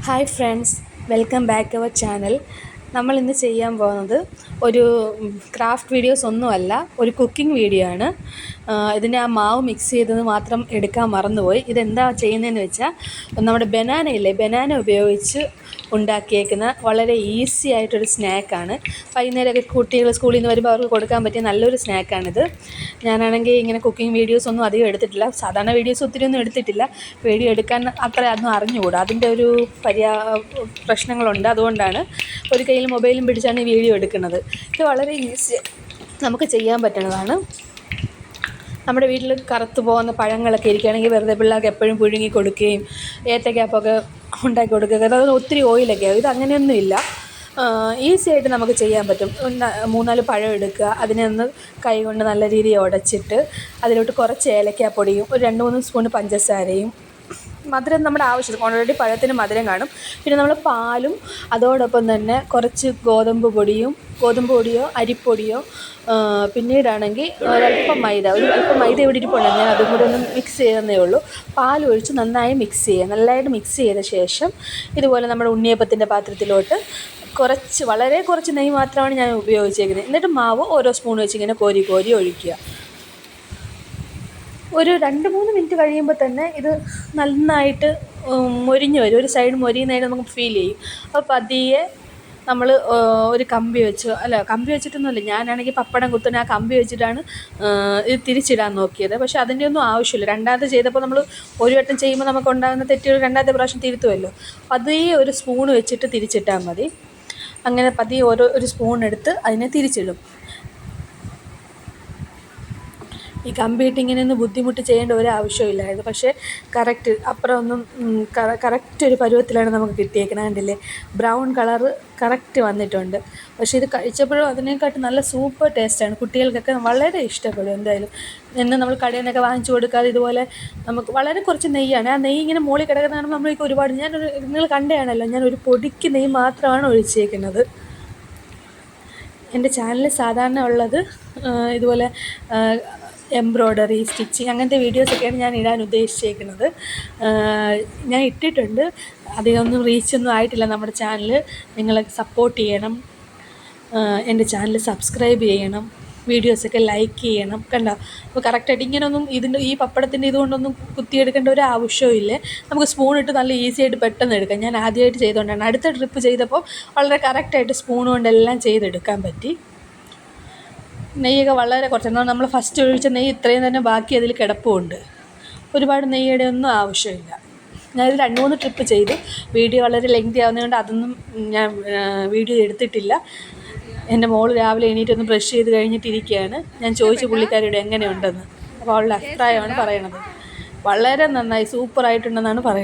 Hi friends, welcome back our channel. നമ്മൾ ഇന്ന് ചെയ്യാൻ പോകുന്നത് ഒരു ക്രാഫ്റ്റ് വീഡിയോസ് ഒന്നുമല്ല, ഒരു കുക്കിംഗ് വീഡിയോ ആണ്. ഇതിൻ്റെ ആ മാവ് മിക്സ് ചെയ്തത് മാത്രം എടുക്കാൻ മറന്നുപോയി. ഇതെന്താ ചെയ്യുന്നതെന്ന് വെച്ചാൽ, നമ്മുടെ ബനാന ഉപയോഗിച്ച് ഉണ്ടാക്കിയേക്കുന്ന വളരെ ഈസി ആയിട്ടൊരു സ്നാക്കാണ്. വൈകുന്നേരമൊക്കെ കുട്ടികൾ സ്കൂളിൽ നിന്ന് വരുമ്പോൾ അവർക്ക് കൊടുക്കാൻ പറ്റിയ നല്ലൊരു സ്നാക്കാണിത്. ഞാനാണെങ്കിൽ ഇങ്ങനെ കുക്കിംഗ് വീഡിയോസ് ഒന്നും അധികം എടുത്തിട്ടില്ല, സാധാരണ വീഡിയോസ് ഒത്തിരിയൊന്നും എടുത്തിട്ടില്ല. വീഡിയോ എടുക്കാൻ അത്ര ഒന്നും അറിഞ്ഞുകൂടാ, അതിൻ്റെ ഒരു പ്രശ്നങ്ങളുണ്ട്. അതുകൊണ്ടാണ് ഒരു കയ്യിൽ മൊബൈലും പിടിച്ചാണ് ഈ വീഡിയോ എടുക്കുന്നത്. ഇത് വളരെ ഈസി നമുക്ക് ചെയ്യാൻ പറ്റുന്നതാണ്. നമ്മുടെ വീട്ടിൽ കറുത്ത് പോകുന്ന പഴങ്ങളൊക്കെ ഇരിക്കുകയാണെങ്കിൽ വെറുതെ പിള്ളേർക്ക് എപ്പോഴും പുഴുങ്ങി കൊടുക്കുകയും ഏത്തയ്ക്കാപ്പൊക്കെ ഉണ്ടാക്കി കൊടുക്കുക, അതായത് ഒത്തിരി ഓയിലൊക്കെ ആവും. ഇത് അങ്ങനെയൊന്നുമില്ല, ഈസി ആയിട്ട് നമുക്ക് ചെയ്യാൻ പറ്റും. 3-4 പഴം എടുക്കുക, അതിനെ ഒന്ന് കൈ കൊണ്ട് നല്ല രീതിയിൽ ഉടച്ചിട്ട് അതിലോട്ട് കുറച്ച് ഏലക്കാപ്പൊടിയും ഒരു 2-3 സ്പൂൺ പഞ്ചസാരയും, മധുരം നമ്മുടെ ആവശ്യത്തിന്, ഓൾറെഡി പഴത്തിന് മധുരം കാണും. പിന്നെ നമ്മൾ പാലും അതോടൊപ്പം തന്നെ കുറച്ച് ഗോതമ്പ് പൊടിയോ അരിപ്പൊടിയോ, പിന്നീടാണെങ്കിൽ ഒരല്പം മൈദ ഇവിടെ ഇരിപ്പുണ്ട്, ഞാൻ അതും കൂടെ ഒന്ന് മിക്സ് ചെയ്തതേ ഉള്ളൂ. പാലൊഴിച്ച് നന്നായി മിക്സ് ചെയ്യുക. നല്ലതായിട്ട് മിക്സ് ചെയ്ത ശേഷം ഇതുപോലെ നമ്മുടെ ഉണ്ണിയപ്പത്തിൻ്റെ പാത്രത്തിലോട്ട് വളരെ കുറച്ച് നെയ്യ് മാത്രമാണ് ഞാൻ ഉപയോഗിച്ചേക്കുന്നത്. എന്നിട്ട് മാവ് ഓരോ സ്പൂൺ വെച്ച് ഇങ്ങനെ കോരി ഒഴിക്കുക. ഒരു 2-3 മിനിറ്റ് കഴിയുമ്പോൾ തന്നെ ഇത് നന്നായിട്ട് മൊരിഞ്ഞ് വരും. ഒരു സൈഡ് മൊരിയുന്നതായിട്ട് നമുക്ക് ഫീൽ ചെയ്യും. അപ്പോൾ പതിയെ നമ്മൾ ഒരു കമ്പി വെച്ചിട്ടൊന്നുമില്ല, ഞാനാണെങ്കിൽ പപ്പടം കുത്തുന്ന ആ കമ്പി വെച്ചിട്ടാണ് ഇത് തിരിച്ചിടാൻ നോക്കിയത്. പക്ഷേ അതിൻ്റെ ഒന്നും ആവശ്യമില്ല. രണ്ടാമത് ചെയ്തപ്പോൾ നമ്മൾ ഒരു വട്ടം ചെയ്യുമ്പോൾ നമുക്കുണ്ടാകുന്ന തെറ്റുകൾ രണ്ടാമത്തെ പ്രാവശ്യം തിരുത്തുമല്ലോ. പതിയെ ഒരു സ്പൂൺ വെച്ചിട്ട് തിരിച്ചിട്ടാൽ മതി. അങ്ങനെ പതിയെ ഒരു സ്പൂൺ എടുത്ത് അതിനെ തിരിച്ചിടും. ഈ കമ്പിയിട്ട് ഇങ്ങനെയൊന്നും ബുദ്ധിമുട്ട് ചെയ്യേണ്ട ഒരു ആവശ്യമില്ലായിരുന്നു. പക്ഷേ കറക്റ്റ് ഒരു പരുവത്തിലാണ് നമുക്ക് കിട്ടിയേക്കുന്നത്. കണ്ടില്ലേ, ബ്രൗൺ കളറ് കറക്റ്റ് വന്നിട്ടുണ്ട്. പക്ഷേ ഇത് കഴിച്ചപ്പോഴും അതിനെക്കാട്ടും നല്ല സൂപ്പർ ടേസ്റ്റാണ്. കുട്ടികൾക്കൊക്കെ വളരെ ഇഷ്ടപ്പെടും എന്തായാലും. നമ്മൾ കടയിൽ നിന്നൊക്കെ വാങ്ങിച്ചു കൊടുക്കാതെ ഇതുപോലെ നമുക്ക് വളരെ കുറച്ച് നെയ്യാണ്, ആ നെയ്യ് ഇങ്ങനെ മുകളിൽ കിടക്കുന്ന കാണുമ്പോൾ നമ്മൾക്ക് ഒരുപാട്, നിങ്ങൾ കണ്ടതാണല്ലോ, ഞാൻ ഒരു പൊടിക്ക് നെയ്യ് മാത്രമാണ് ഒഴിച്ചേക്കുന്നത്. എൻ്റെ ചാനലിൽ സാധാരണ ഉള്ളത് ഇതുപോലെ എംബ്രോയ്ഡറി, സ്റ്റിച്ചിങ് അങ്ങനത്തെ വീഡിയോസൊക്കെയാണ് ഞാൻ ഇടാൻ ഉദ്ദേശിച്ചേക്കുന്നത്. ഞാൻ ഇട്ടിട്ടുണ്ട്, അധികമൊന്നും റീച്ചൊന്നും ആയിട്ടില്ല നമ്മുടെ ചാനൽ. നിങ്ങൾ സപ്പോർട്ട് ചെയ്യണം, എൻ്റെ ചാനൽ സബ്സ്ക്രൈബ് ചെയ്യണം, വീഡിയോസൊക്കെ ലൈക്ക് ചെയ്യണം. കണ്ടോ, അപ്പോൾ കറക്റ്റായിട്ട് ഇങ്ങനെയൊന്നും ഈ പപ്പടത്തിൻ്റെ ഇതുകൊണ്ടൊന്നും കുത്തിയെടുക്കേണ്ട ഒരു ആവശ്യമില്ല. നമുക്ക് സ്പൂണിട്ട് നല്ല ഈസി ആയിട്ട് പെട്ടെന്ന് എടുക്കാം. ഞാൻ ആദ്യമായിട്ട് ചെയ്തുകൊണ്ടാണ്. അടുത്ത ട്രിപ്പ് ചെയ്തപ്പോൾ വളരെ കറക്റ്റായിട്ട് സ്പൂൺ കൊണ്ടെല്ലാം ചെയ്തെടുക്കാൻ പറ്റി. നെയ്യൊക്കെ വളരെ കുറച്ചാണ്, നമ്മൾ ഫസ്റ്റ് ഒഴിച്ച നെയ്യ് ഇത്രയും തന്നെ ബാക്കി അതിൽ കിടപ്പുണ്ട്. ഒരുപാട് നെയ്യുടെ ഒന്നും ആവശ്യമില്ല. ഞാനിത് 2-3 ട്രിപ്പ് ചെയ്തു. വീഡിയോ വളരെ ലെങ്തി ആവുന്നതുകൊണ്ട് അതൊന്നും ഞാൻ വീഡിയോ എടുത്തിട്ടില്ല. എൻ്റെ മോൾ രാവിലെ എണീറ്റൊന്ന് ബ്രഷ് ചെയ്ത് കഴിഞ്ഞിട്ടിരിക്കുകയാണ്. ഞാൻ ചോദിച്ചു പുള്ളിക്കാരിയുടെ എങ്ങനെയുണ്ടെന്ന്. അപ്പോൾ അവളുടെ അഭിപ്രായമാണ് പറയണത്. വളരെ നന്നായി, സൂപ്പറായിട്ടുണ്ടെന്നാണ് പറയുന്നത്.